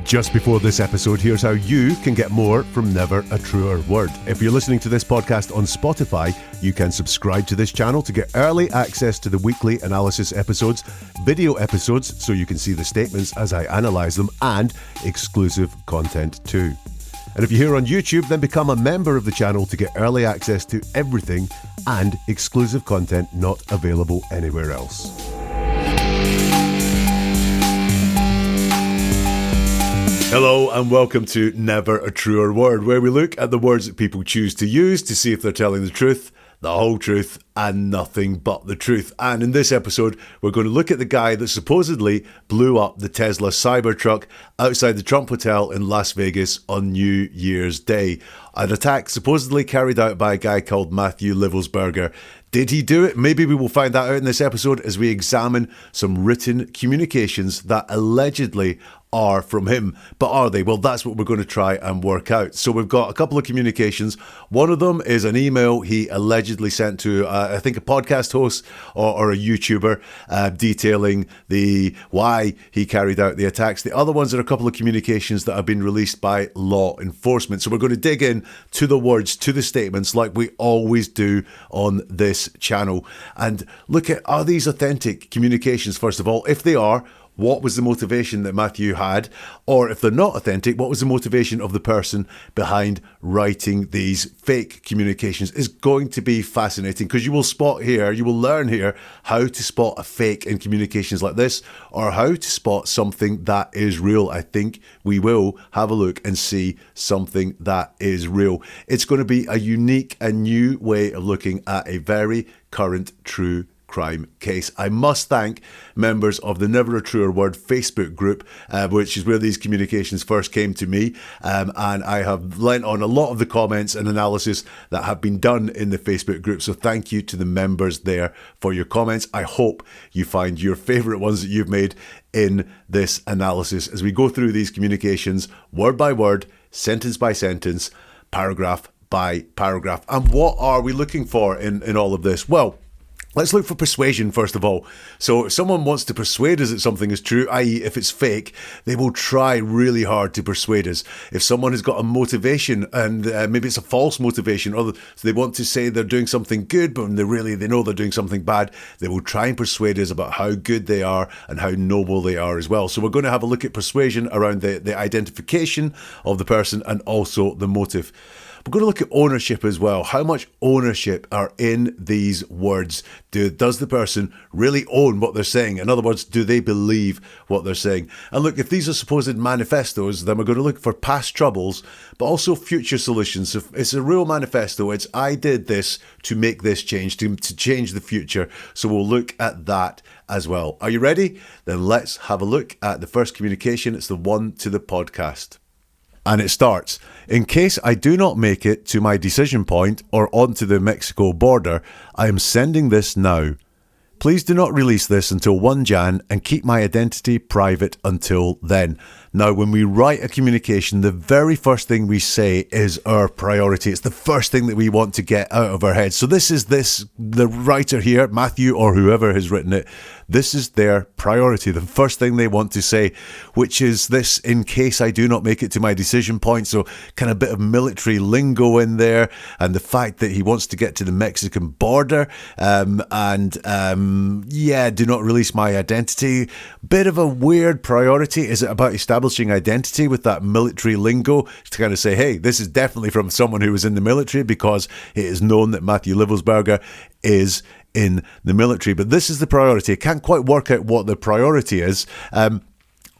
Just before this episode, here's how you can get more from Never a Truer Word. If you're listening to this podcast on Spotify, you can subscribe to this channel to get early access to the weekly analysis episodes, video episodes so you can see the statements as I analyse them, and exclusive content too. And if you're here on YouTube, then become a member of the channel to get early access to everything and exclusive content not available anywhere else. Hello and welcome to Never a Truer Word, where we look at the words that people choose to use to see if they're telling the truth, the whole truth, and nothing but the truth. And in this episode, we're going to look at the guy that supposedly blew up the Tesla Cybertruck outside the Trump Hotel in Las Vegas on New Year's Day. An attack supposedly carried out by a guy called Matthew Livelsberger. Did he do it? Maybe we will find that out in this episode as we examine some written communications that allegedly are from him. But are they? Well, that's what we're going to try and work out. So we've got a couple of communications. One of them is an email he allegedly sent to, I think, a podcast host or a YouTuber detailing why he carried out the attacks. The other ones are a couple of communications that have been released by law enforcement. So we're going to dig in to the words, to the statements, like we always do on this channel, and look at, are these authentic communications, first of all? If they are, what was the motivation that Matthew had? Or if they're not authentic, what was the motivation of the person behind writing these fake communications? Is going to be fascinating, because you will learn here how to spot a fake in communications like this, or how to spot something that is real. I think we will have a look and see something that is real. It's going to be a unique and new way of looking at a very current, true crime case. I must thank members of the Never a Truer Word Facebook group, which is where these communications first came to me, and I have lent on a lot of the comments and analysis that have been done in the Facebook group. So thank you to the members there for your comments. I hope you find your favourite ones that you've made in this analysis as we go through these communications word by word, sentence by sentence, paragraph by paragraph. And what are we looking for in all of this? Well, let's look for persuasion, first of all. So if someone wants to persuade us that something is true, i.e. if it's fake, they will try really hard to persuade us. If someone has got a motivation, and maybe it's a false motivation, or so they want to say they're doing something good, but when they know they're doing something bad, they will try and persuade us about how good they are and how noble they are as well. So we're going to have a look at persuasion around the identification of the person and also the motive. We're going to look at ownership as well. How much ownership are in these words? Does the person really own what they're saying? In other words, do they believe what they're saying? And look, if these are supposed manifestos, then we're going to look for past troubles, but also future solutions. If it's a real manifesto, it's I did this to make this change, to change the future. So we'll look at that as well. Are you ready? Then let's have a look at the first communication. It's the one to the podcast. And it starts, in case I do not make it to my decision point or onto the Mexico border, I am sending this now. Please do not release this until 1 Jan and keep my identity private until then. Now, when we write a communication, the very first thing we say is our priority. It's the first thing that we want to get out of our heads. So the writer here, Matthew or whoever has written it, this is their priority, the first thing they want to say, which is this, in case I do not make it to my decision point. So kind of a bit of military lingo in there, and the fact that he wants to get to the Mexican border, do not release my identity. Bit of a weird priority. Is it about establishing identity with that military lingo to kind of say, hey, this is definitely from someone who was in the military, because it is known that Matthew Livelsberger is in the military. But this is the priority. I can't quite work out what the priority is.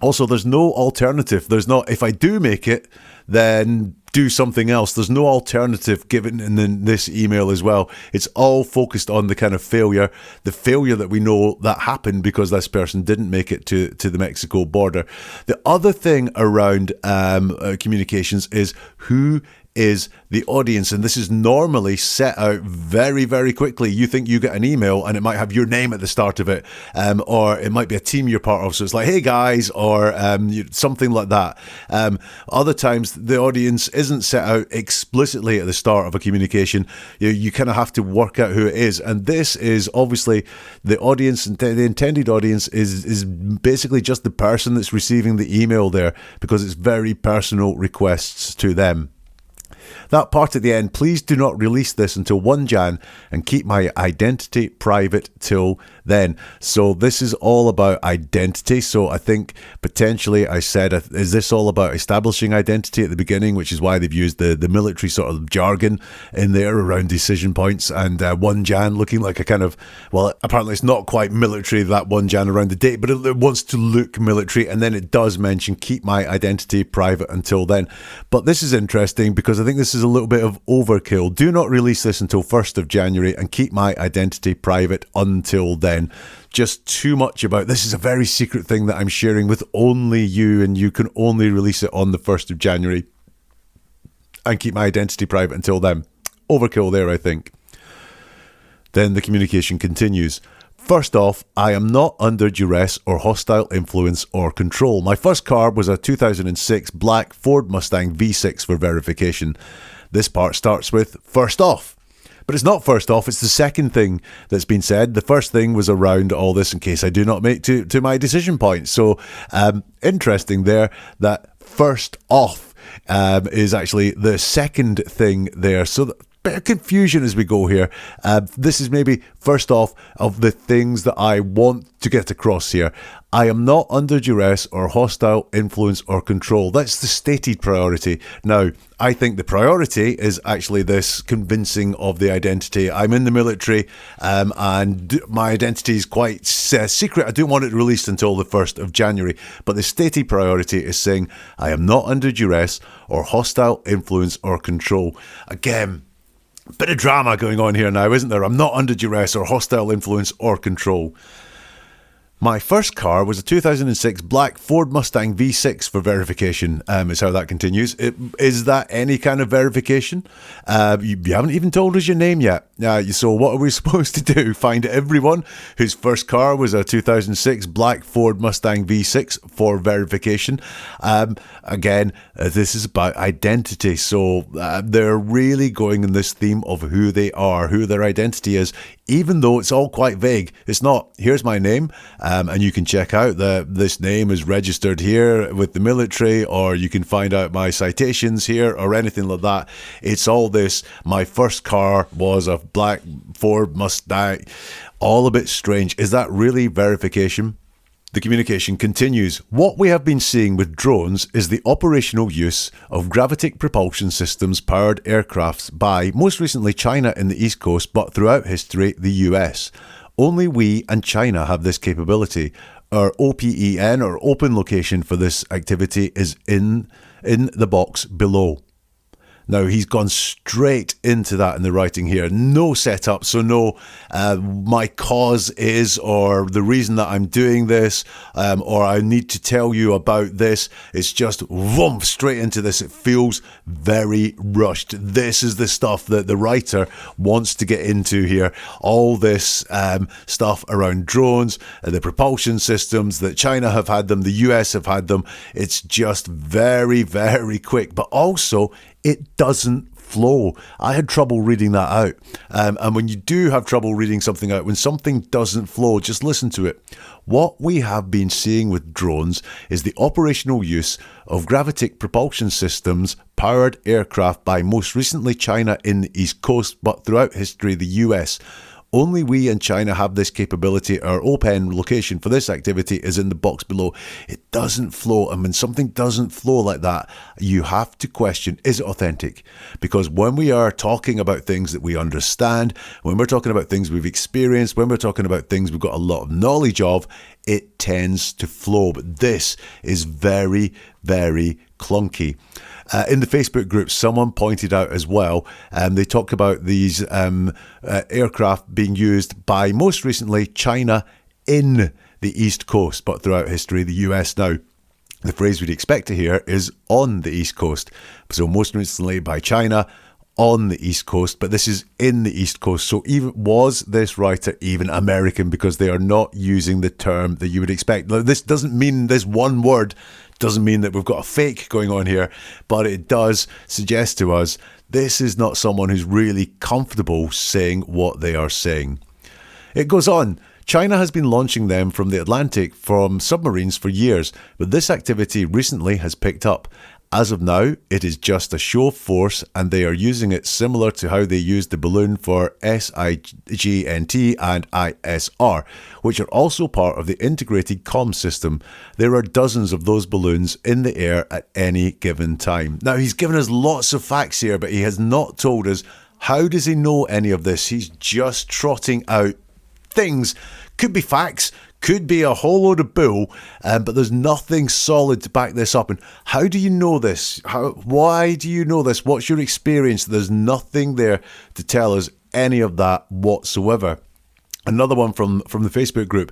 Also, there's no alternative. There's not, if I do make it, then do something else. There's no alternative given in this email as well. It's all focused on the kind of failure, the failure that we know that happened because this person didn't make it to the Mexico border. The other thing around communications is who is the audience. And this is normally set out very, very quickly. You think you get an email and it might have your name at the start of it, or it might be a team you're part of. So it's like, hey guys, or something like that. Other times the audience isn't set out explicitly at the start of a communication. You kind of have to work out who it is. And this is obviously the audience, the intended audience is basically just the person that's receiving the email there, because it's very personal requests to them. That part at the end, please do not release this until 1 Jan and keep my identity private till then. So this is all about identity. So I think potentially I said, is this all about establishing identity at the beginning, which is why they've used the military sort of jargon in there around decision points, and 1 Jan looking like a kind of, well, apparently it's not quite military, that 1 Jan around the date, but it wants to look military. And then it does mention keep my identity private until then. But this is interesting because I think this is a little bit of overkill. Do not release this until 1st of January and keep my identity private until then. Just too much about this is a very secret thing that I'm sharing with only you, and you can only release it on the 1st of January and keep my identity private until then. Overkill there, I think. Then the communication continues. First off, I am not under duress or hostile influence or control. My first car was a 2006 black Ford Mustang V6 for verification. This part starts with first off. But it's not first off, it's the second thing that's been said. The first thing was around all this in case I do not make to my decision point. So interesting there that first off is actually the second thing there. So bit of confusion as we go here. This is maybe first off of the things that I want to get across here. I am not under duress or hostile influence or control. That's the stated priority. Now, I think the priority is actually this convincing of the identity. I'm in the military and my identity is quite secret. I don't want it released until the 1st of January. But the stated priority is saying I am not under duress or hostile influence or control. Again, bit of drama going on here now, isn't there? I'm not under duress or hostile influence or control. My first car was a 2006 black Ford Mustang V6 for verification, is how that continues. Is that any kind of verification? You haven't even told us your name yet. So what are we supposed to do? Find everyone whose first car was a 2006 black Ford Mustang V6 for verification. Again, this is about identity. So they're really going in this theme of who they are, who their identity is, even though it's all quite vague. It's not, here's my name, and you can check out that this name is registered here with the military, or you can find out my citations here, or anything like that. It's all this, my first car was a black Ford Mustang. All a bit strange. Is that really verification? The communication continues. What we have been seeing with drones is the operational use of gravitic propulsion systems powered aircrafts by, most recently, China in the East Coast, but throughout history, the US. Only we and China have this capability. Our OPEN, or open location for this activity, is in the box below. Now, he's gone straight into that in the writing here. No setup, so no my cause is, or the reason that I'm doing this, or I need to tell you about this. It's just whoomp, straight into this. It feels very rushed. This is the stuff that the writer wants to get into here. All this stuff around drones, the propulsion systems, that China have had them, the US have had them. It's just very, very quick, but also it doesn't flow. I had trouble reading that out. And when you do have trouble reading something out, when something doesn't flow, just listen to it. What we have been seeing with drones is the operational use of gravitic propulsion systems powered aircraft by, most recently, China in the East Coast, but throughout history, the US. Only we and China have this capability. Our open location for this activity is in the box below. It doesn't flow. And when something doesn't flow like that, you have to question, is it authentic? Because when we are talking about things that we understand, when we're talking about things we've experienced, when we're talking about things we've got a lot of knowledge of, it tends to flow. But this is very, very clunky. In the Facebook group, someone pointed out as well, they talk about these aircraft being used by, most recently, China in the East Coast, but throughout history, the US now. The phrase we'd expect to hear is on the East Coast. So most recently by China, on the East Coast, but this is in the East Coast. So even was this writer even American, because they are not using the term that you would expect. Now, this doesn't mean, this one word doesn't mean that we've got a fake going on here, but it does suggest to us this is not someone who's really comfortable saying what they are saying. It goes on. China has been launching them from the Atlantic from submarines for years, but this activity recently has picked up. As of now, it is just a show of force, and they are using it similar to how they used the balloon for SIGNT and ISR, which are also part of the integrated comm system. There are dozens of those balloons in the air at any given time. Now, he's given us lots of facts here, but he has not told us how does he know any of this. He's just trotting out things. Could be facts, could be a whole load of bull, but there's nothing solid to back this up. And how do you know this? Why do you know this? What's your experience? There's nothing there to tell us any of that whatsoever. Another one from the Facebook group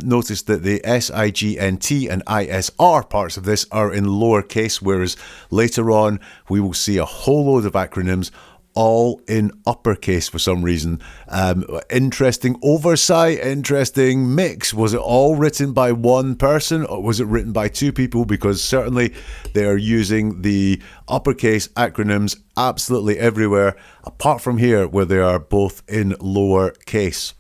noticed that the SIGNT and ISR parts of this are in lowercase, whereas later on we will see a whole load of acronyms all in uppercase for some reason. Interesting oversight, interesting mix. Was it all written by one person, or was it written by two people? Because certainly they are using the uppercase acronyms absolutely everywhere, apart from here where they are both in lowercase.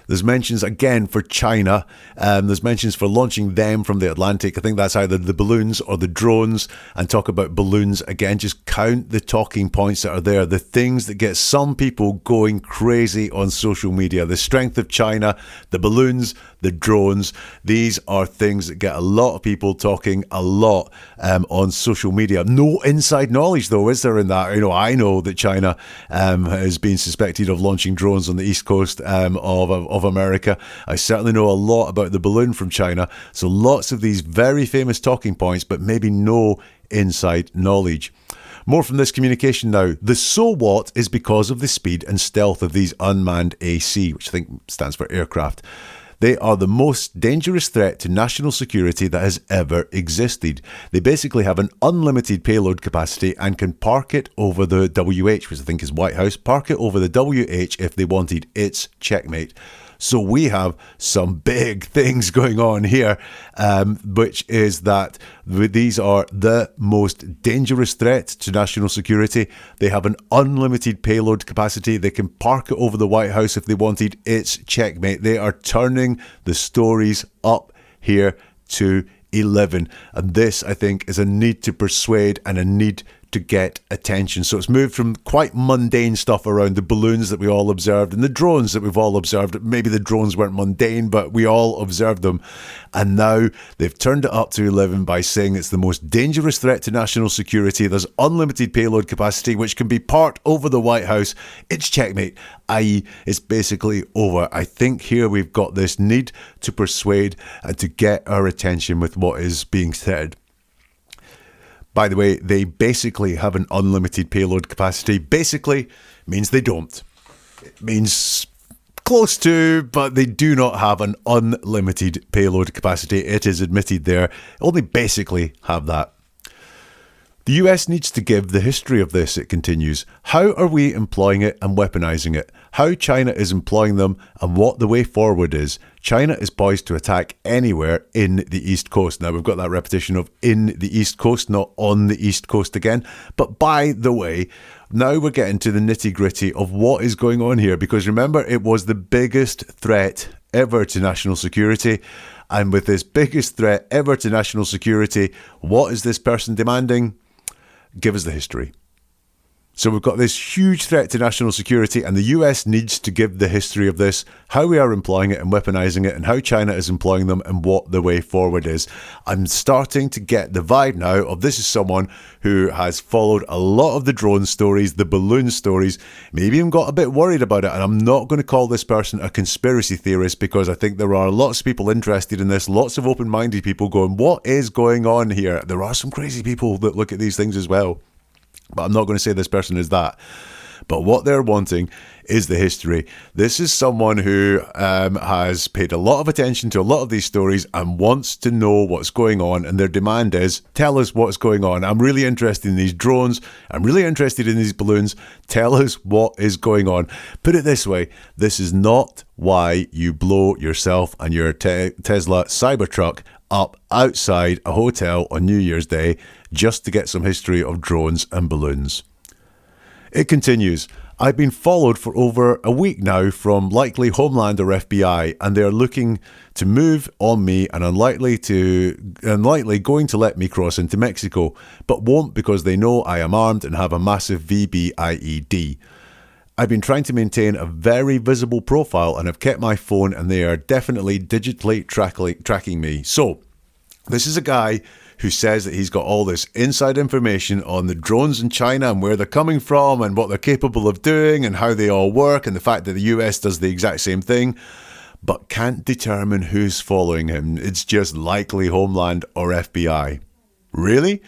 There's mentions again for China. There's mentions for launching them from the Atlantic. I think that's either the balloons or the drones. And talk about balloons again. Just count the talking points that are there. The things that get some people going crazy on social media. The strength of China, the balloons, the drones. These are things that get a lot of people talking a lot on social media. No inside knowledge though, is there in that? You know, I know that China has been suspected of launching drones on the east coast of America. I certainly know a lot about the balloon from China. So lots of these very famous talking points, but maybe no inside knowledge. More from this communication now. The so what is because of the speed and stealth of these unmanned AC, which I think stands for aircraft. They are the most dangerous threat to national security that has ever existed. They basically have an unlimited payload capacity and can park it over the WH, which I think is White House, park it over the WH if they wanted. It's checkmate. So we have some big things going on here, which is that these are the most dangerous threat to national security. They have an unlimited payload capacity. They can park it over the White House if they wanted. It's checkmate. They are turning the stories up here to 11. And this, I think, is a need to persuade and a need to get attention. So it's moved from quite mundane stuff around the balloons that we all observed and the drones that we've all observed. Maybe the drones weren't mundane, but we all observed them. And now they've turned it up to 11 by saying it's the most dangerous threat to national security. There's unlimited payload capacity, which can be parked over the White House. It's checkmate, i.e. it's basically over. I think here we've got this need to persuade and to get our attention with what is being said. By the way, they basically have an unlimited payload capacity. Basically means they don't. It means close to, but they do not have an unlimited payload capacity. It is admitted there. Only basically have that. The US needs to give the history of this, it continues. How are we employing it and weaponizing it? How China is employing them and what the way forward is. China is poised to attack anywhere in the East Coast. Now, we've got that repetition of in the East Coast, not on the East Coast again. But by the way, now we're getting to the nitty-gritty of what is going on here. Because remember, it was the biggest threat ever to national security. And with this biggest threat ever to national security, what is this person demanding? Give us the history. So we've got this huge threat to national security, and the US needs to give the history of this, how we are employing it and weaponizing it, and how China is employing them and what the way forward is. I'm starting to get the vibe now of this is someone who has followed a lot of the drone stories, the balloon stories, maybe even got a bit worried about it. And I'm not going to call this person a conspiracy theorist, because I think there are lots of people interested in this, lots of open-minded people going, what is going on here? There are some crazy people that look at these things as well. But I'm not going to say this person is that. But what they're wanting is the history. This is someone who has paid a lot of attention to a lot of these stories and wants to know what's going on. And their demand is, tell us what's going on. I'm really interested in these drones. I'm really interested in these balloons. Tell us what is going on. Put it this way. This is not why you blow yourself and your Tesla Cybertruck up outside a hotel on New Year's Day just to get some history of drones and balloons. It continues. I've been followed for over a week now from likely Homeland or FBI, and they're looking to move on me and unlikely going to let me cross into Mexico, but won't because they know I am armed and have a massive VBIED. I've been trying to maintain a very visible profile and have kept my phone, and they are definitely digitally tracking me. So, this is a guy who says that he's got all this inside information on the drones in China and where they're coming from and what they're capable of doing and how they all work and the fact that the US does the exact same thing, but can't determine who's following him. It's just likely Homeland or FBI. Really?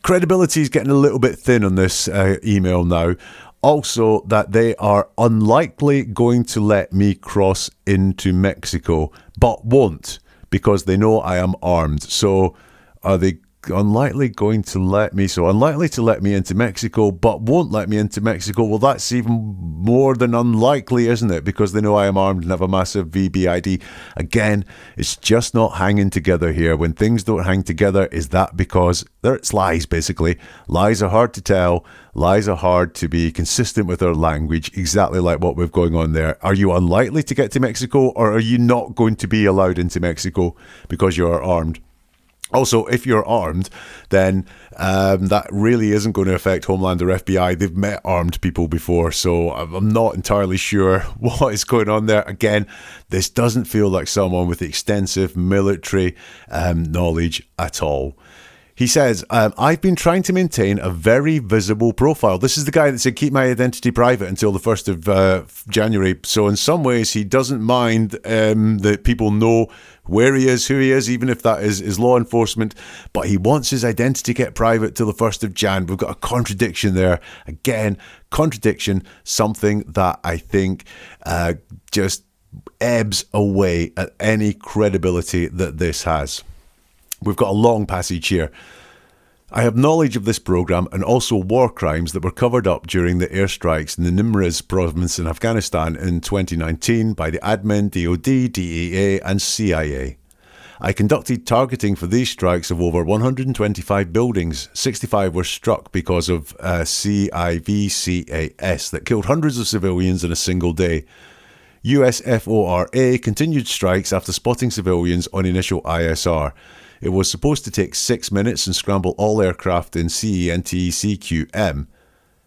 Credibility is getting a little bit thin on this email now. Also, that they are unlikely going to let me cross into Mexico, but won't, because they know I am armed. So are they unlikely going to let me? So unlikely to let me into Mexico, but won't let me into Mexico. Well, that's even more than unlikely, isn't it? Because they know I am armed and have a massive VBID. Again, it's just not hanging together here. When things don't hang together, is that because it's lies, basically? Lies are hard to tell. Lies are hard to be consistent with our language, exactly like what we've going on there. Are you unlikely to get to Mexico, or are you not going to be allowed into Mexico because you are armed? Also, if you're armed, then that really isn't going to affect Homeland or FBI. They've met armed people before, so I'm not entirely sure what is going on there. Again, this doesn't feel like someone with extensive military knowledge at all. He says, I've been trying to maintain a very visible profile. This is the guy that said, keep my identity private until the 1st of January. So in some ways, he doesn't mind that people know where he is, who he is, even if that is law enforcement. But he wants his identity kept private till the 1st of Jan. We've got a contradiction there. Again, contradiction, something that I think just ebbs away at any credibility that this has. We've got a long passage here. I have knowledge of this program and also war crimes that were covered up during the airstrikes in the Nimruz province in Afghanistan in 2019 by the admin, DOD, DEA and CIA. I conducted targeting for these strikes of over 125 buildings. 65 were struck because of CIVCAS that killed hundreds of civilians in a single day. USFORA continued strikes after spotting civilians on initial ISR. It was supposed to take 6 minutes and scramble all aircraft in CENTCQM.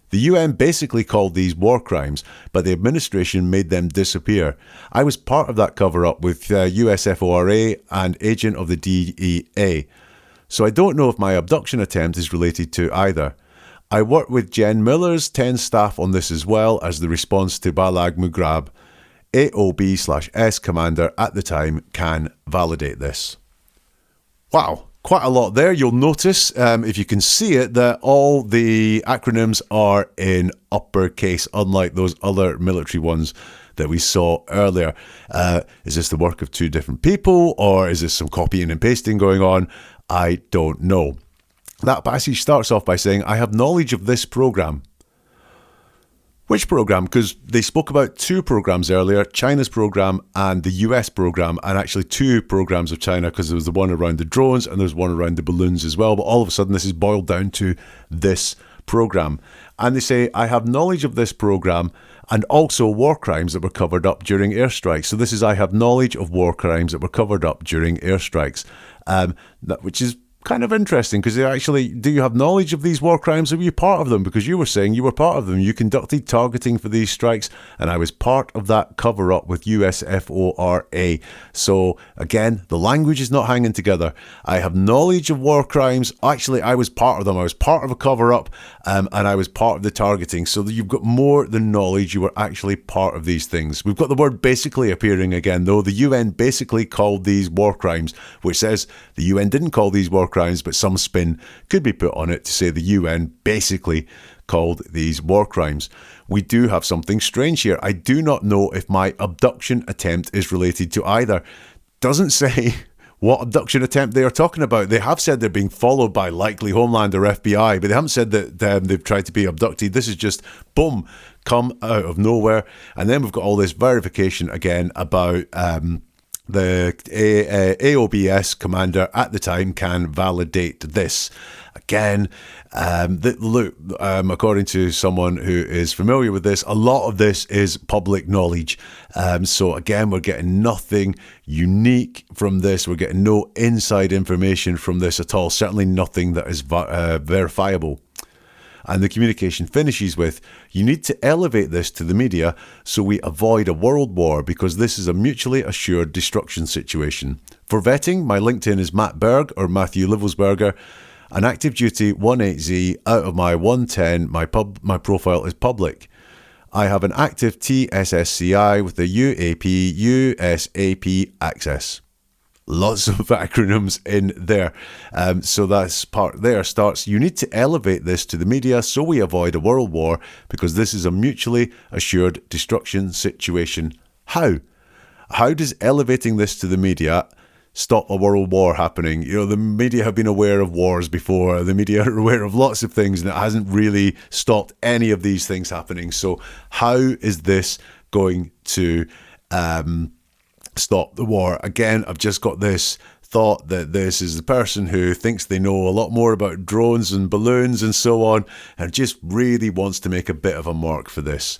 The UN basically called these war crimes, but the administration made them disappear. I was part of that cover-up with USFORA and agent of the DEA, so I don't know if my abduction attempt is related to either. I worked with Jen Miller's 10 staff on this as well as the response to Balag Mugrab. AOB/S commander at the time can validate this. Wow, quite a lot there. You'll notice, if you can see it, that all the acronyms are in uppercase, unlike those other military ones that we saw earlier. Is this the work of two different people, or is this some copying and pasting going on? I don't know. That passage starts off by saying, I have knowledge of this program. Which program? Because they spoke about two programs earlier, China's program and the US program, and actually two programs of China, because there was the one around the drones and there's one around the balloons as well. But all of a sudden, this is boiled down to this program. And they say, I have knowledge of this program and also war crimes that were covered up during airstrikes. So this is, I have knowledge of war crimes that were covered up during airstrikes, which is kind of interesting, because actually, do you have knowledge of these war crimes? Are you part of them? Because you were saying you were part of them. You conducted targeting for these strikes, and I was part of that cover-up with USFORA. So again, the language is not hanging together. I have knowledge of war crimes. Actually, I was part of them. I was part of a cover-up, and I was part of the targeting. So you've got more than knowledge. You were actually part of these things. We've got the word basically appearing again, though. The UN basically called these war crimes, which says the UN didn't call these war crimes, but some spin could be put on it to say the UN basically called these war crimes. We do have something strange here. I do not know if my abduction attempt is related to either. Doesn't say what abduction attempt they are talking about. They have said they're being followed by likely Homeland or FBI, but they haven't said that they've tried to be abducted. This is just, boom, come out of nowhere. And then we've got all this verification again about the AOBS commander at the time can validate this. Again, according to someone who is familiar with this, a lot of this is public knowledge. So again, we're getting nothing unique from this. We're getting no inside information from this at all. Certainly nothing that is verifiable. And the communication finishes with, you need to elevate this to the media so we avoid a world war because this is a mutually assured destruction situation. For vetting, my LinkedIn is Matt Berg or Matthew Livelsberger. An active duty 18Z out of my 110, my profile is public. I have an active TSSCI with the USAP access. Lots of acronyms in there. So that's part there starts, you need to elevate this to the media so we avoid a world war because this is a mutually assured destruction situation. How? How does elevating this to the media stop a world war happening? You know, the media have been aware of wars before. The media are aware of lots of things and it hasn't really stopped any of these things happening. So how is this going to stop the war? Again, I've just got this thought that this is the person who thinks they know a lot more about drones and balloons and so on and just really wants to make a bit of a mark for this.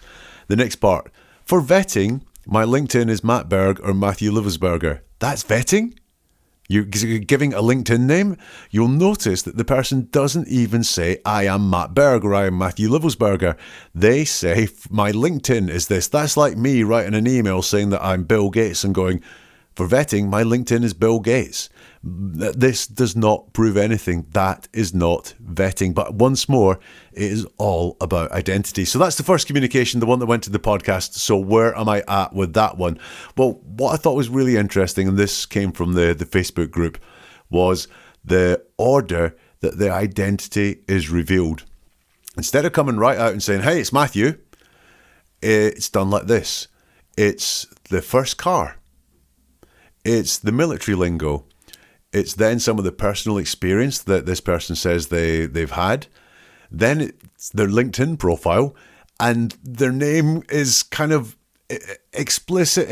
The next part. For vetting, my LinkedIn is Matt Berg or Matthew Livelsberger. That's vetting? You're giving a LinkedIn name? You'll notice that the person doesn't even say, I am Matt Berg or I am Matthew Livelsberger. They say, my LinkedIn is this. That's like me writing an email saying that I'm Bill Gates and going, for vetting, my LinkedIn is Bill Gates. This does not prove anything. That is not vetting. But once more, it is all about identity. So that's the first communication, the one that went to the podcast. So where am I at with that one? Well, what I thought was really interesting, and this came from the Facebook group, was the order that the identity is revealed. Instead of coming right out and saying, hey, it's Matthew, it's done like this. It's the first car. It's the military lingo. It's then some of the personal experience that this person says they've had. Then it's their LinkedIn profile, and their name is kind of implicit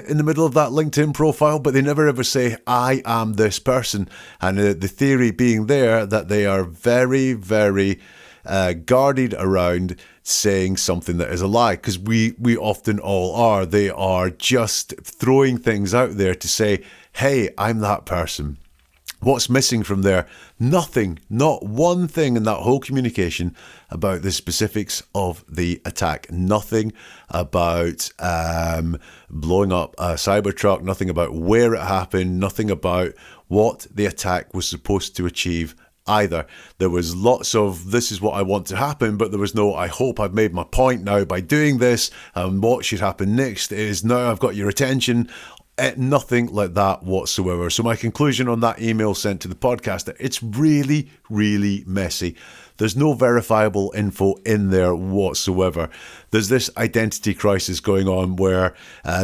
in the middle of that LinkedIn profile, but they never ever say, I am this person. And the theory being there that they are very, very guarded around saying something that is a lie, because we often all are. They are just throwing things out there to say, hey, I'm that person. What's missing from there? Nothing, not one thing in that whole communication about the specifics of the attack. Nothing about blowing up a Cybertruck, nothing about where it happened, nothing about what the attack was supposed to achieve either. There was lots of, this is what I want to happen, but there was no, I hope I've made my point now by doing this, and what should happen next is, now I've got your attention. Nothing like that whatsoever. So my conclusion on that email sent to the podcast, that it's really, really messy. There's no verifiable info in there whatsoever. There's this identity crisis going on where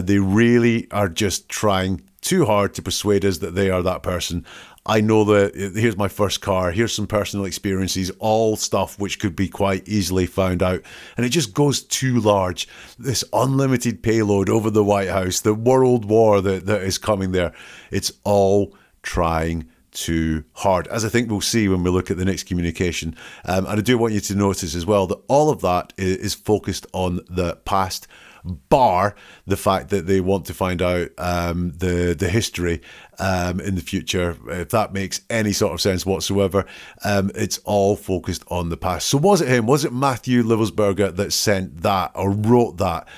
they really are just trying too hard to persuade us that they are that person. I know that here's my first car, here's some personal experiences, all stuff which could be quite easily found out. And it just goes too large. This unlimited payload over the White House, the world war that is coming there, it's all trying too hard, as I think we'll see when we look at the next communication. And I do want you to notice as well that all of that is focused on the past, bar the fact that they want to find out the history in the future. If that makes any sort of sense whatsoever, it's all focused on the past. So was it him? Was it Matthew Livelsberger that sent that or wrote that?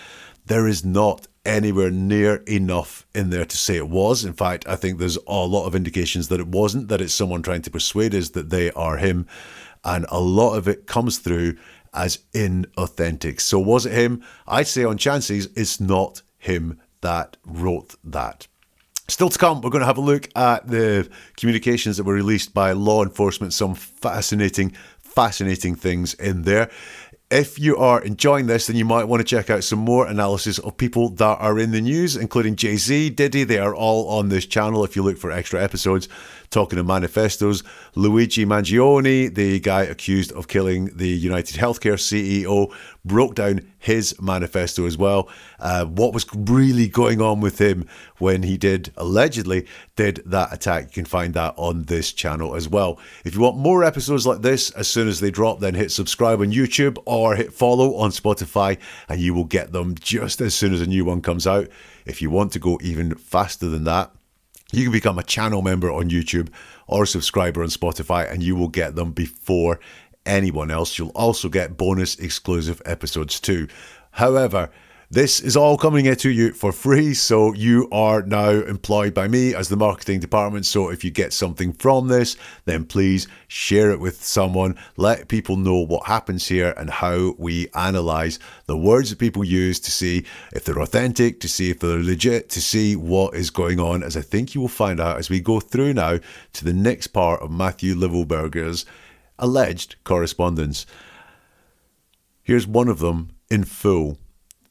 There is not anywhere near enough in there to say it was. In fact, I think there's a lot of indications that it wasn't, that it's someone trying to persuade us that they are him, and a lot of it comes through as inauthentic. So was it him? I'd say on chances it's not him that wrote that. Still to come, we're going to have a look at the communications that were released by law enforcement, some fascinating fascinating things in there. If you are enjoying this, then you might want to check out some more analysis of people that are in the news, including Jay-Z, Diddy. They are all on this channel if you look for extra episodes talking of manifestos. Luigi Mangione, the guy accused of killing the United Healthcare CEO, broke down his manifesto as well. What was really going on with him when he allegedly did that attack. You can find that on this channel as well. If you want more episodes like this, as soon as they drop, then hit subscribe on YouTube or hit follow on Spotify, and you will get them just as soon as a new one comes out. If you want to go even faster than that, you can become a channel member on YouTube or a subscriber on Spotify, and you will get them before anyone else. You'll also get bonus exclusive episodes too. However, this is all coming to you for free, so you are now employed by me as the marketing department. So if you get something from this, then please share it with someone. Let people know what happens here and how we analyze the words that people use to see if they're authentic, to see if they're legit, to see what is going on, as I think you will find out as we go through now to the next part of Matthew Livelsberger's alleged correspondence. Here's one of them in full.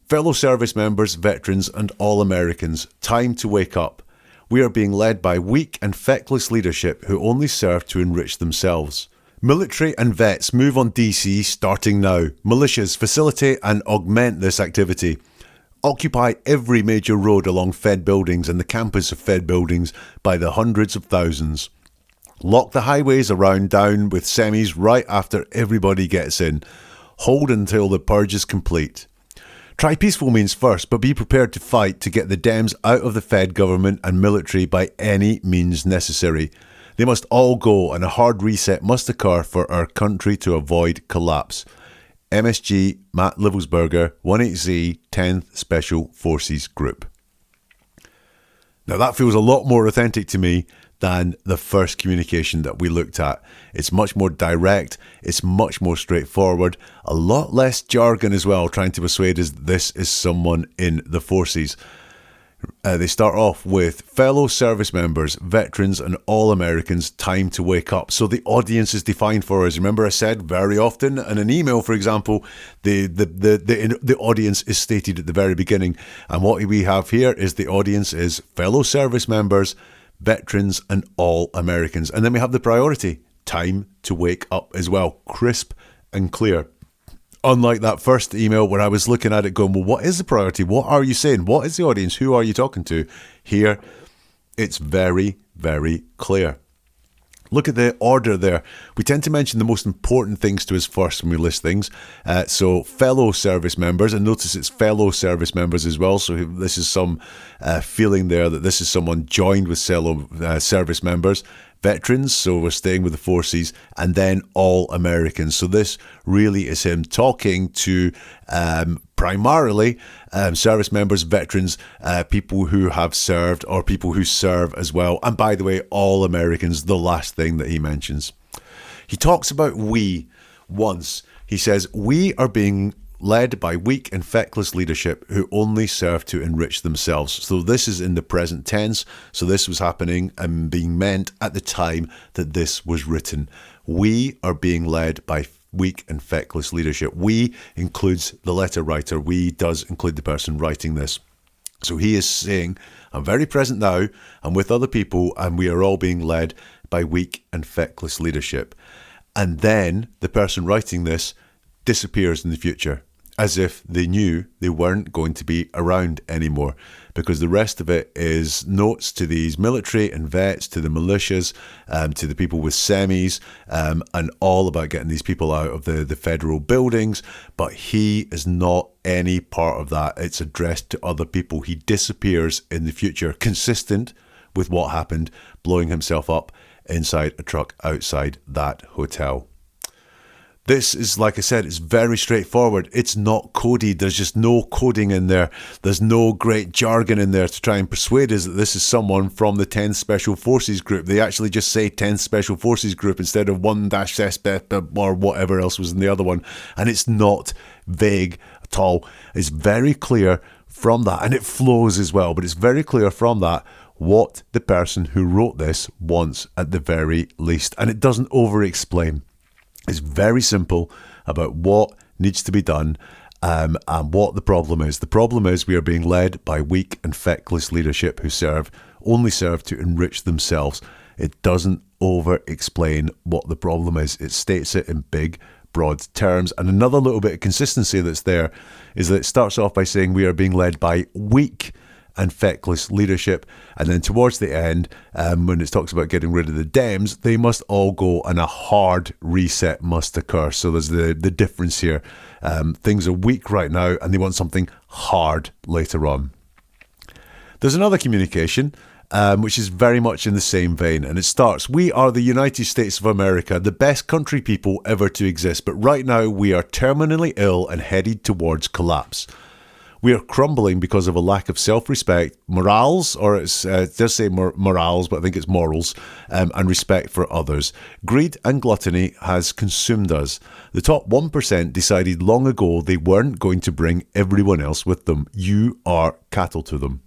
Fellow service members, veterans, and all Americans, time to wake up. We are being led by weak and feckless leadership who only serve to enrich themselves. Military and vets move on DC starting now. Militias facilitate and augment this activity. Occupy every major road along Fed buildings and the campus of Fed buildings by the hundreds of thousands. Lock the highways around down with semis right after everybody gets in. Hold until the purge is complete. Try peaceful means first, but be prepared to fight to get the Dems out of the Fed government and military by any means necessary. They must all go, and a hard reset must occur for our country to avoid collapse. MSG Matt Livelsberger, 18Z, 10th Special Forces Group. Now that feels a lot more authentic to me than the first communication that we looked at. It's much more direct, it's much more straightforward, a lot less jargon as well, trying to persuade us this is someone in the forces. They start off with fellow service members, veterans, and all Americans, time to wake up. So the audience is defined for us. Remember I said very often in an email, for example, the audience is stated at the very beginning. And what we have here is the audience is fellow service members, veterans, and all Americans. And then we have the priority, time to wake up as well, crisp and clear. Unlike that first email where I was looking at it going, well, what is the priority? What are you saying? What is the audience? Who are you talking to? Here, it's very, very clear. Look at the order there. We tend to mention the most important things to us first when we list things. So fellow service members, and notice it's fellow service members as well. So this is some feeling there that this is someone joined with fellow service members. Veterans, so we're staying with the forces, and then all Americans. So this really is him talking to primarily service members, veterans, people who have served or people who serve as well. And by the way, all Americans, the last thing that he mentions. He talks about we once. He says, we are being led by weak and feckless leadership who only serve to enrich themselves. So this is in the present tense. So this was happening and being meant at the time that this was written. We are being led by weak and feckless leadership. We includes the letter writer. We does include the person writing this. So he is saying, I'm very present now. I'm with other people, and we are all being led by weak and feckless leadership. And then the person writing this disappears in the future, as if they knew they weren't going to be around anymore, because the rest of it is notes to these military and vets, to the militias, to the people with semis, and all about getting these people out of the federal buildings. But he is not any part of that. It's addressed to other people. He disappears in the future, consistent with what happened, blowing himself up inside a truck outside that hotel. This is, like I said, it's very straightforward. It's not coded. There's just no coding in there. There's no great jargon in there to try and persuade us that this is someone from the 10th Special Forces Group. They actually just say 10th Special Forces Group instead of 1-SB or whatever else was in the other one. And it's not vague at all. It's very clear from that, and it flows as well, but it's very clear from that what the person who wrote this wants at the very least. And it doesn't over-explain. It's very simple about what needs to be done and what the problem is. The problem is we are being led by weak and feckless leadership who only serve to enrich themselves. It doesn't over-explain what the problem is. It states it in big, broad terms. And another little bit of consistency that's there is that it starts off by saying we are being led by weak and feckless leadership. And then towards the end, when it talks about getting rid of the Dems, they must all go and a hard reset must occur. So there's the difference here. Things are weak right now and they want something hard later on. There's another communication which is very much in the same vein. And it starts, we are the United States of America, the best country people ever to exist. But right now we are terminally ill and headed towards collapse. We are crumbling because of a lack of self-respect, morals, or it does say morals, but I think it's morals, and respect for others. Greed and gluttony has consumed us. The top 1% decided long ago they weren't going to bring everyone else with them. You are cattle to them.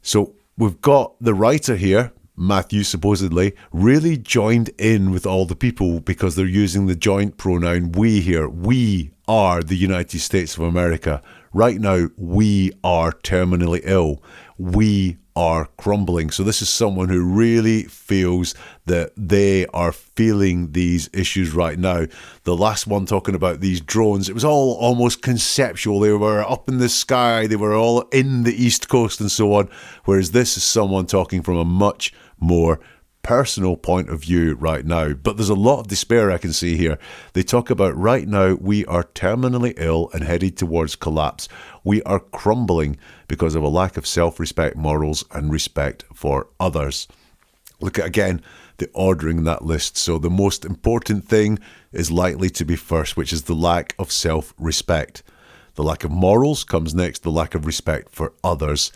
So we've got the writer here, Matthew supposedly, really joined in with all the people because they're using the joint pronoun we here. We are the United States of America. Right now, we are terminally ill. We are crumbling. So this is someone who really feels that they are feeling these issues right now. The last one talking about these drones, it was all almost conceptual. They were up in the sky. They were all in the East Coast and so on. Whereas this is someone talking from a much more personal point of view right now. But there's a lot of despair I can see here. They talk about right now we are terminally ill and headed towards collapse. We are crumbling because of a lack of self-respect, morals, and respect for others. Look at, again, the ordering in that list. So the most important thing is likely to be first, which is the lack of self-respect. The lack of morals comes next. The lack of respect for others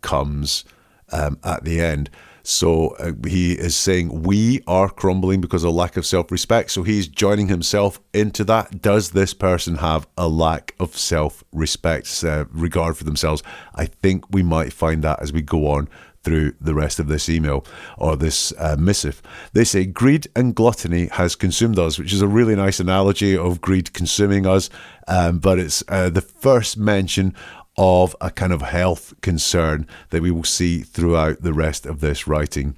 comes at the end. So he is saying we are crumbling because of lack of self-respect. So he's joining himself into that. Does this person have a lack of self-respect, regard for themselves? I think we might find that as we go on through the rest of this email or this missive. They say greed and gluttony has consumed us, which is a really nice analogy of greed consuming us. But it's the first mention of a kind of health concern that we will see throughout the rest of this writing.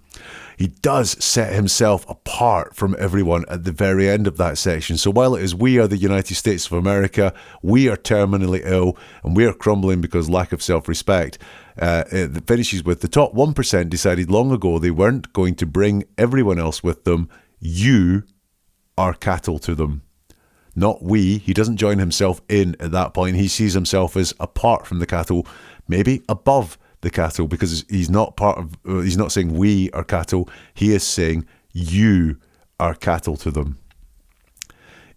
He does set himself apart from everyone at the very end of that section. So while it is we are the United States of America, we are terminally ill, and we are crumbling because lack of self-respect, it finishes with the top 1% decided long ago they weren't going to bring everyone else with them. You are cattle to them. Not we. He doesn't join himself in at that point. He sees himself as apart from the cattle, maybe above the cattle, because he's not he's not saying we are cattle. He is saying you are cattle to them.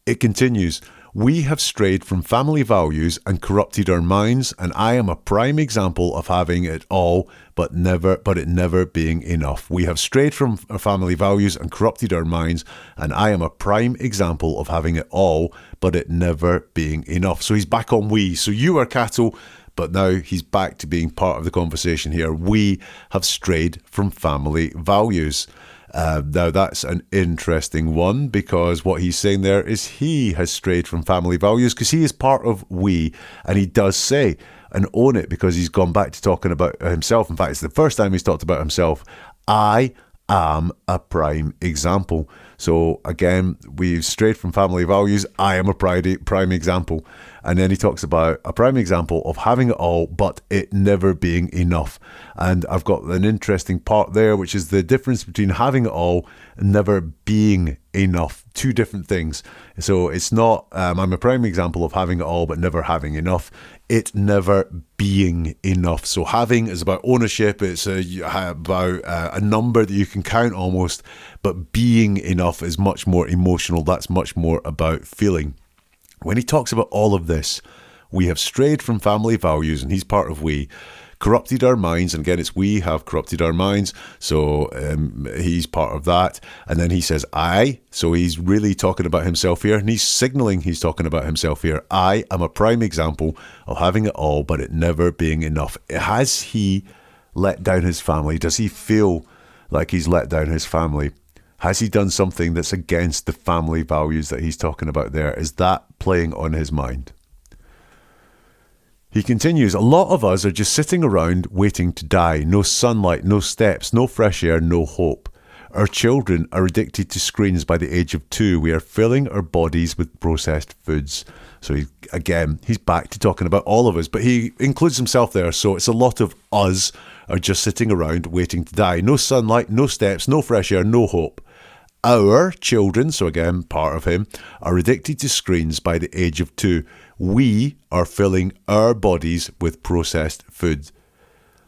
It continues. We have strayed from family values and corrupted our minds, and I am a prime example of having it all, but it never being enough. We have strayed from our family values and corrupted our minds, and I am a prime example of having it all, but it never being enough. So he's back on we. So you are cattle, but now he's back to being part of the conversation here. We have strayed from family values. Now that's an interesting one, because what he's saying there is he has strayed from family values because he is part of we, and he does say and own it because he's gone back to talking about himself. In fact, it's the first time he's talked about himself. I am a prime example. So again, we've strayed from family values. I am a prime example. And then he talks about a prime example of having it all, but it never being enough. And I've got an interesting part there, which is the difference between having it all and never being enough. Two different things. So it's not, I'm a prime example of having it all, but never having enough. It never being enough. So having is about ownership. It's about a number that you can count almost, but being enough is much more emotional. That's much more about feeling. When he talks about all of this, we have strayed from family values, and he's part of we, corrupted our minds, and again it's we have corrupted our minds, so he's part of that. And then he says I, so he's really talking about himself here, and he's signaling he's talking about himself here. I am a prime example of having it all, but it never being enough. Has he let down his family? Does he feel like he's let down his family? Has he done something that's against the family values that he's talking about there? Is that playing on his mind? He continues, a lot of us are just sitting around waiting to die. No sunlight, no steps, no fresh air, no hope. Our children are addicted to screens by the age of 2. We are filling our bodies with processed foods. So he's back to talking about all of us, but he includes himself there. So it's a lot of us are just sitting around waiting to die. No sunlight, no steps, no fresh air, no hope. Our children, so again, part of him, are addicted to screens by the age of 2. We are filling our bodies with processed food.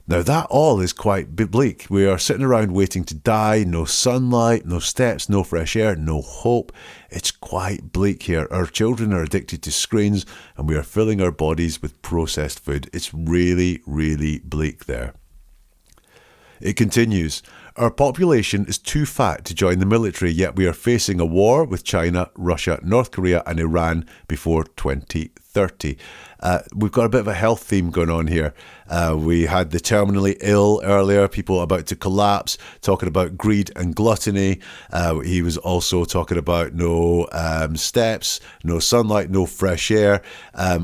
Now that all is quite bleak. We are sitting around waiting to die, no sunlight, no steps, no fresh air, no hope. It's quite bleak here. Our children are addicted to screens and we are filling our bodies with processed food. It's really, really bleak there. It continues, our population is too fat to join the military, yet we are facing a war with China, Russia, North Korea and Iran before 2030. We've got a bit of a health theme going on here. We had the terminally ill earlier, people about to collapse, talking about greed and gluttony. He was also talking about no steps, no sunlight, no fresh air.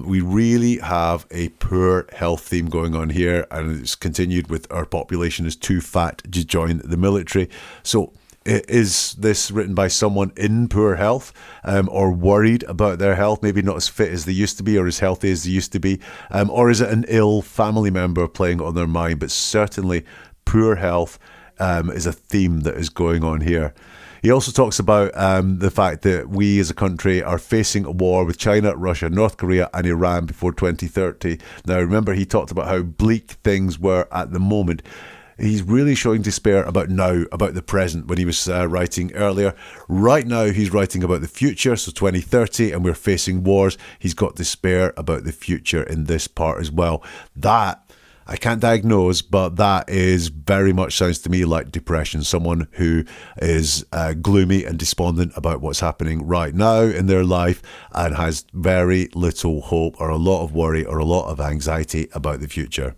We really have a poor health theme going on here, and it's continued with our population is too fat to join the military. So is this written by someone in poor health or worried about their health, maybe not as fit as they used to be or as healthy as they used to be? Or is it an ill family member playing on their mind? But certainly poor health is a theme that is going on here. He also talks about the fact that we as a country are facing a war with China, Russia, North Korea and Iran before 2030. Now, remember, he talked about how bleak things were at the moment. He's really showing despair about now, about the present, when he was writing earlier. Right now, he's writing about the future, so 2030, and we're facing wars. He's got despair about the future in this part as well. That, I can't diagnose, but that is very much sounds to me like depression. Someone who is gloomy and despondent about what's happening right now in their life and has very little hope or a lot of worry or a lot of anxiety about the future.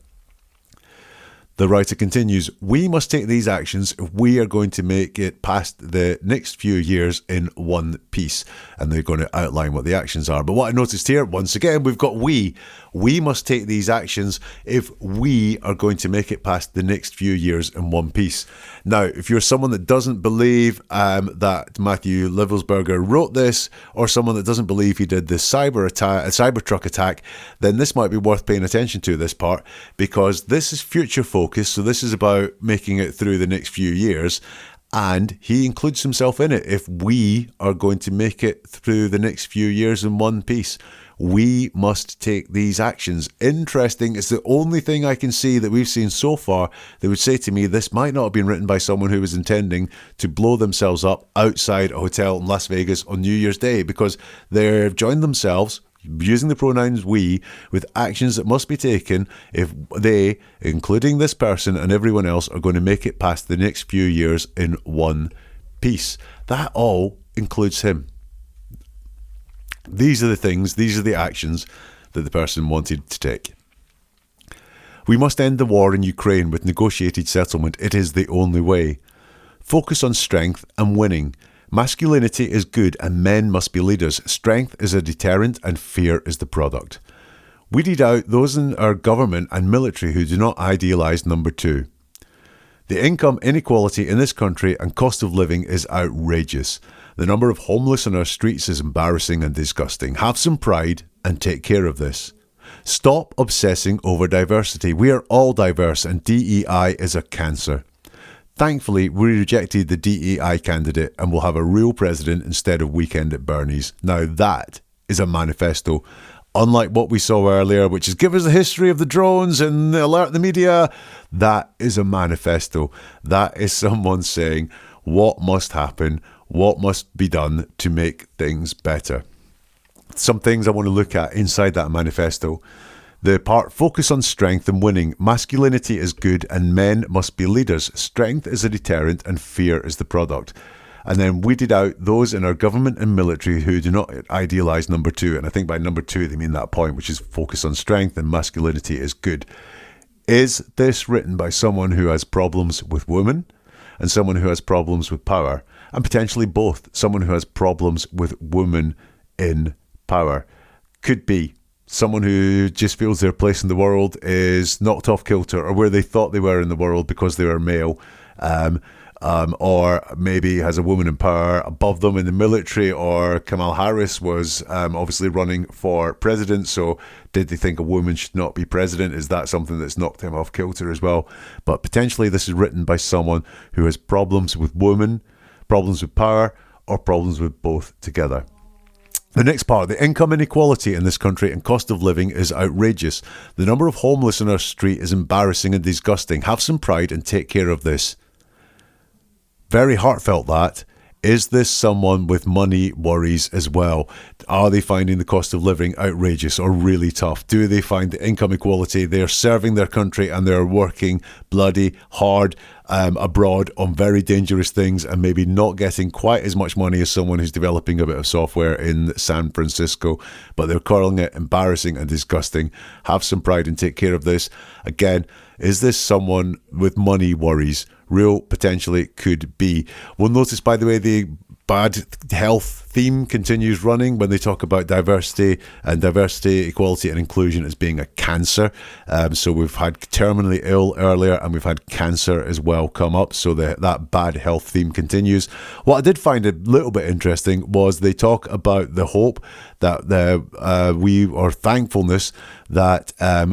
The writer continues, we must take these actions if we are going to make it past the next few years in one piece. And they're going to outline what the actions are. But what I noticed here, once again, we've got we. We must take these actions if we are going to make it past the next few years in one piece. Now, if you're someone that doesn't believe that Matthew Livelsberger wrote this, or someone that doesn't believe he did the Cybertruck attack, then this might be worth paying attention to, this part, because this is future focused. So this is about making it through the next few years. And he includes himself in it. If we are going to make it through the next few years in one piece, we must take these actions. Interesting. It's the only thing I can see that we've seen so far that would say to me this might not have been written by someone who was intending to blow themselves up outside a hotel in Las Vegas on New Year's Day, because they've joined themselves, using the pronouns we, with actions that must be taken if they, including this person and everyone else, are going to make it past the next few years in one piece. That all includes him. These are the things, these are the actions that the person wanted to take. We must end the war in Ukraine with negotiated settlement. It is the only way. Focus on strength and winning. Masculinity is good and men must be leaders. Strength is a deterrent and fear is the product. Weeded out those in our government and military who do not idealise number 2. The income inequality in this country and cost of living is outrageous. The number of homeless on our streets is embarrassing and disgusting. Have some pride and take care of this. Stop obsessing over diversity. We are all diverse and DEI is a cancer. Thankfully, we rejected the DEI candidate and will have a real president instead of Weekend at Bernie's. Now that is a manifesto. Unlike what we saw earlier, which is give us a history of the drones and alert the media, that is a manifesto. That is someone saying what must happen, what must be done to make things better. Some things I want to look at inside that manifesto. The part, focus on strength and winning. Masculinity is good and men must be leaders. Strength is a deterrent and fear is the product. And then weeded out those in our government and military who do not idealise number 2. And I think by number 2 they mean that point, which is focus on strength and masculinity is good. Is this written by someone who has problems with women? and someone who has problems with power, and potentially both, someone who has problems with women in power. Could be someone who just feels their place in the world is knocked off kilter, or where they thought they were in the world because they were male, or maybe has a woman in power above them in the military, or Kamala Harris was obviously running for president, so did they think a woman should not be president? Is that something that's knocked him off kilter as well? But potentially this is written by someone who has problems with women, problems with power, or problems with both together. The next part, the income inequality in this country and cost of living is outrageous. The number of homeless on our street is embarrassing and disgusting. Have some pride and take care of this. Very heartfelt that. Is this someone with money worries as well? Are they finding the cost of living outrageous or really tough? Do they find the income equality? They're serving their country and they're working bloody hard abroad on very dangerous things and maybe not getting quite as much money as someone who's developing a bit of software in San Francisco, but they're calling it embarrassing and disgusting. Have some pride and take care of this. Again, is this someone with money worries? Real potentially could be. We'll notice, by the way, the bad health theme continues running when they talk about diversity, equality and inclusion as being a cancer. So we've had terminally ill earlier and we've had cancer as well come up. So that bad health theme continues. What I did find a little bit interesting was they talk about the hope that or thankfulness that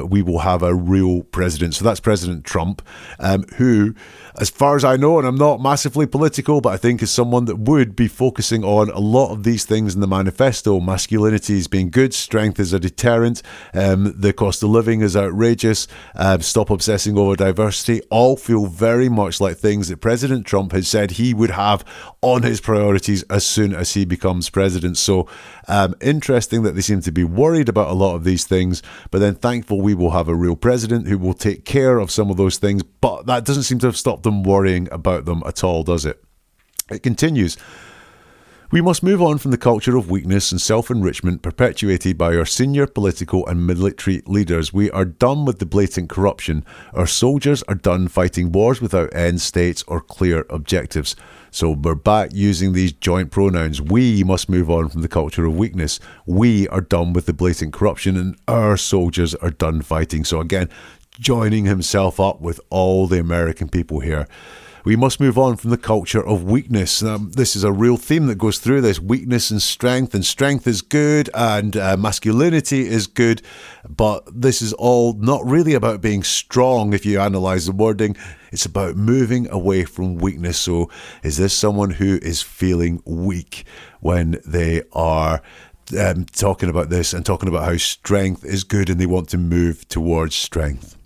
we will have a real president. So that's President Trump, who, as far as I know, and I'm not massively political, but I think is someone that would be focusing on a lot of these things in the manifesto. Masculinity is being good, strength is a deterrent, the cost of living is outrageous, stop obsessing over diversity, all feel very much like things that President Trump has said he would have on his priorities as soon as he becomes president. So interesting that they seem to be worried about a lot of these things, but then thankful we will have a real president who will take care of some of those things, but that doesn't seem to have stopped them worrying about them at all, does it? It continues. We must move on from the culture of weakness and self-enrichment perpetuated by our senior political and military leaders. We are done with the blatant corruption. Our soldiers are done fighting wars without end states or clear objectives. So we're back using these joint pronouns. We must move on from the culture of weakness. We are done with the blatant corruption and our soldiers are done fighting. So again, joining himself up with all the American people here. We must move on from the culture of weakness. This is a real theme that goes through this. Weakness and strength is good, and masculinity is good, but this is all not really about being strong if you analyse the wording. It's about moving away from weakness. So is this someone who is feeling weak when they are talking about this and talking about how strength is good and they want to move towards strength?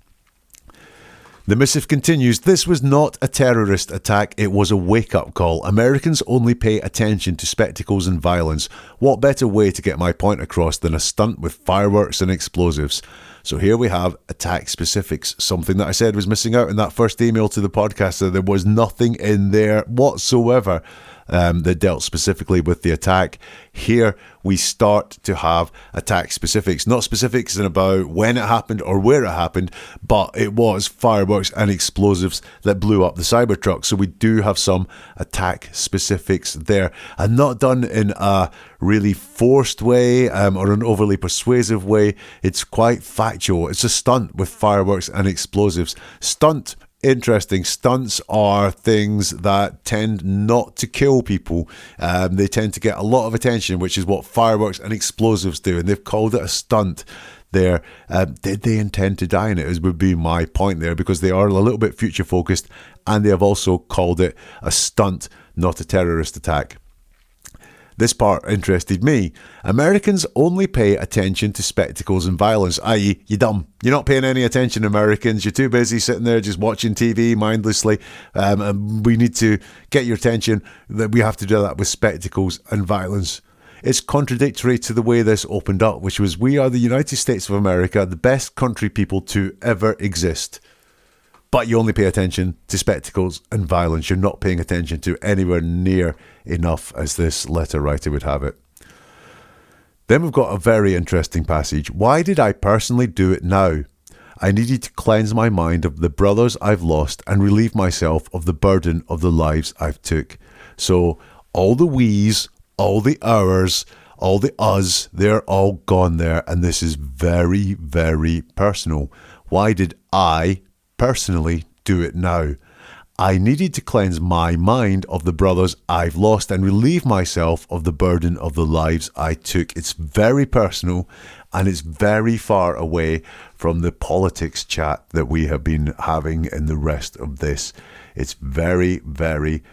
The missive continues, this was not a terrorist attack, it was a wake-up call. Americans only pay attention to spectacles and violence. What better way to get my point across than a stunt with fireworks and explosives? So here we have attack specifics, something that I said was missing out in that first email to the podcast. So there was nothing in there whatsoever that dealt specifically with the attack. Here we start to have attack specifics, not specifics in about when it happened or where it happened, but it was fireworks and explosives that blew up the Cybertruck. So we do have some attack specifics there, and not done in a really forced way or an overly persuasive way. It's quite factual. It's a stunt with fireworks and explosives. Stunt. Interesting. Stunts are things that tend not to kill people. They tend to get a lot of attention, which is what fireworks and explosives do. And they've called it a stunt there. Did they intend to die in it? Would be my point there, because they are a little bit future focused, and they have also called it a stunt, not a terrorist attack. This part interested me. Americans only pay attention to spectacles and violence, i.e. you're dumb. You're not paying any attention, Americans. You're too busy sitting there just watching TV mindlessly. And we need to get your attention. That we have to do that with spectacles and violence. It's contradictory to the way this opened up, which was, we are the United States of America, the best country people to ever exist. But you only pay attention to spectacles and violence. You're not paying attention to anywhere near enough, as this letter writer would have it. Then we've got a very interesting passage. Why did I personally do it now? I needed to cleanse my mind of the brothers I've lost and relieve myself of the burden of the lives I've took. So all the we's, all the ours, all the us, they're all gone there. And this is very, very personal. Why did I personally do it now? I needed to cleanse my mind of the brothers I've lost and relieve myself of the burden of the lives I took. It's very personal, and it's very far away from the politics chat that we have been having in the rest of this. It's very, very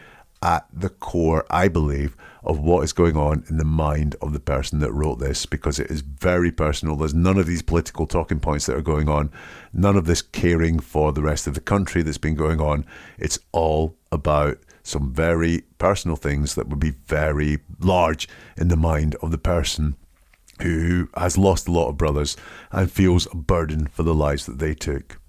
at the core, I believe, of what is going on in the mind of the person that wrote this, because it is very personal. There's none of these political talking points that are going on, none of this caring for the rest of the country that's been going on. It's all about some very personal things that would be very large in the mind of the person who has lost a lot of brothers and feels a burden for the lives that they took.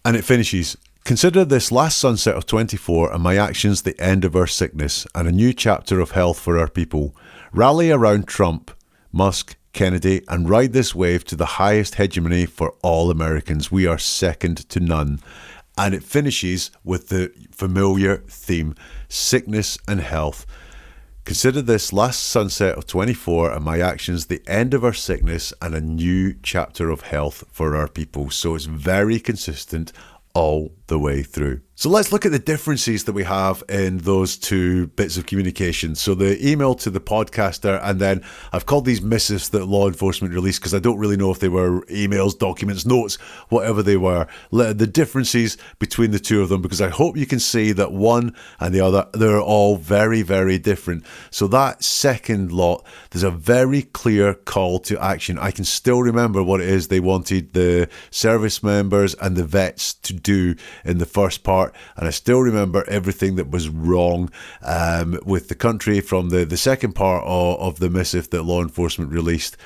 And it finishes: consider this last sunset of 24 and my actions the end of our sickness and a new chapter of health for our people. Rally around Trump, Musk, Kennedy, and ride this wave to the highest hegemony for all Americans. We are second to none. And it finishes with the familiar theme: sickness and health. Consider this last sunset of 24 and my actions the end of our sickness and a new chapter of health for our people. So it's very consistent all the way through. So let's look at the differences that we have in those two bits of communication. So the email to the podcaster, and then I've called these missives that law enforcement released because I don't really know if they were emails, documents, notes, whatever they were. The differences between the two of them, because I hope you can see that one and the other, they're all very, very different. So that second lot, there's a very clear call to action. I can still remember what it is they wanted the service members and the vets to do in the first part. And I still remember everything that was wrong with the country from the second part of the missive that law enforcement released.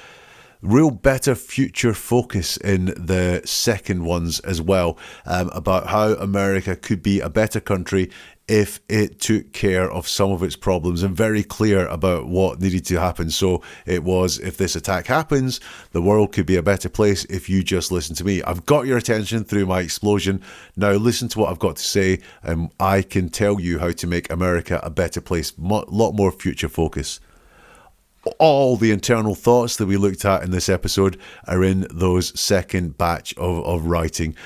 Real better future focus in the second ones as well, about how America could be a better country if it took care of some of its problems, and very clear about what needed to happen. So it was, if this attack happens, the world could be a better place if you just listen to me. I've got your attention through my explosion. Now listen to what I've got to say, and I can tell you how to make America a better place. Lot more future focus. All the internal thoughts that we looked at in this episode are in those second batch of writing,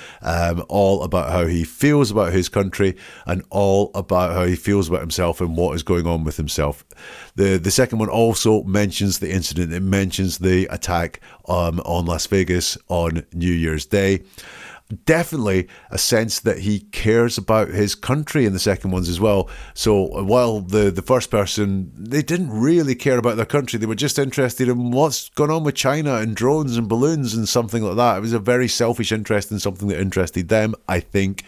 all about how he feels about his country and all about how he feels about himself and what is going on with himself. The second one also mentions the incident. It mentions the attack on Las Vegas on New Year's Day. Definitely a sense that he cares about his country in the second ones as well. So while the first person, they didn't really care about their country, they were just interested in what's going on with China and drones and balloons and something like that. It was a very selfish interest in something that interested them, I think,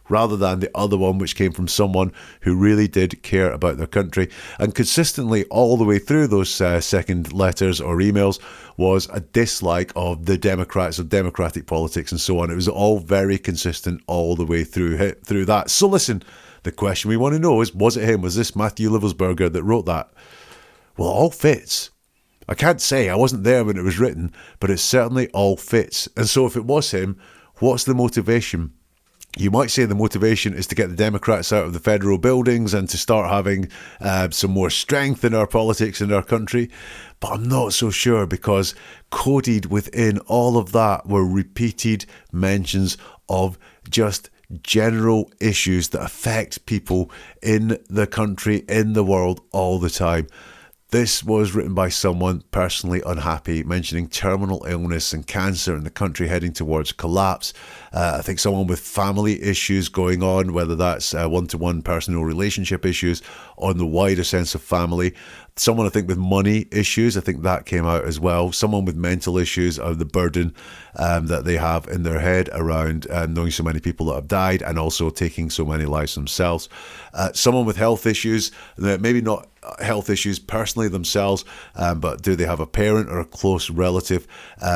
rather than the other one, which came from someone who really did care about their country. And consistently all the way through those second letters or emails was a dislike of the Democrats, of democratic politics and so on. It was all very consistent all the way through that. So listen, the question we want to know is, was it him? Was this Matthew Livelsberger that wrote that? Well, it all fits. I can't say, I wasn't there when it was written, but it certainly all fits. And so if it was him, what's the motivation? You might say the motivation is to get the Democrats out of the federal buildings and to start having some more strength in our politics in our country. But I'm not so sure, because coded within all of that were repeated mentions of just general issues that affect people in the country, in the world all the time. This was written by someone personally unhappy, mentioning terminal illness and cancer in the country heading towards collapse. I think someone with family issues going on, whether that's one-to-one personal relationship issues on the wider sense of family. Someone, I think, with money issues, I think that came out as well. Someone with mental issues, the burden that they have in their head around knowing so many people that have died and also taking so many lives themselves. Someone with health issues, maybe not health issues personally themselves, but do they have a parent or a close relative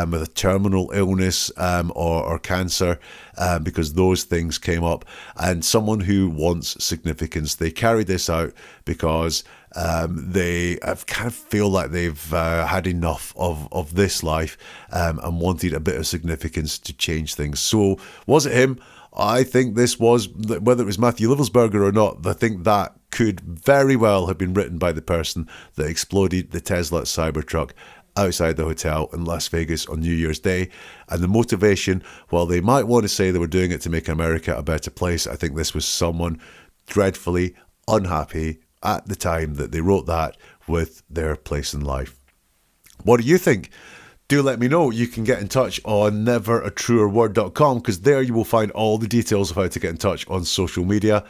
with a terminal illness or cancer, because those things came up. And someone who wants significance. They carried this out because They kind of feel like they've had enough of this life and wanted a bit of significance to change things. So was it him? I think this was, whether it was Matthew Livelsberger or not, I think that could very well have been written by the person that exploded the Tesla Cybertruck outside the hotel in Las Vegas on New Year's Day. And the motivation, while they might want to say they were doing it to make America a better place, I think this was someone dreadfully unhappy at the time that they wrote that with their place in life. What do you think? Do let me know. You can get in touch on neveratruerword.com, because there you will find all the details of how to get in touch on social media.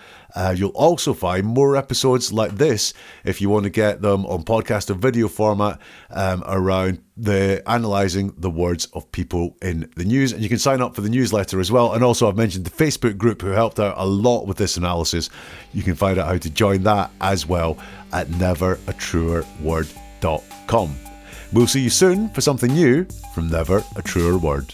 You'll also find more episodes like this if you want to get them on podcast or video format around the analysing the words of people in the news. And you can sign up for the newsletter as well. And also I've mentioned the Facebook group who helped out a lot with this analysis. You can find out how to join that as well at neveratruerword.com. We'll see you soon for something new from Never a Truer Word.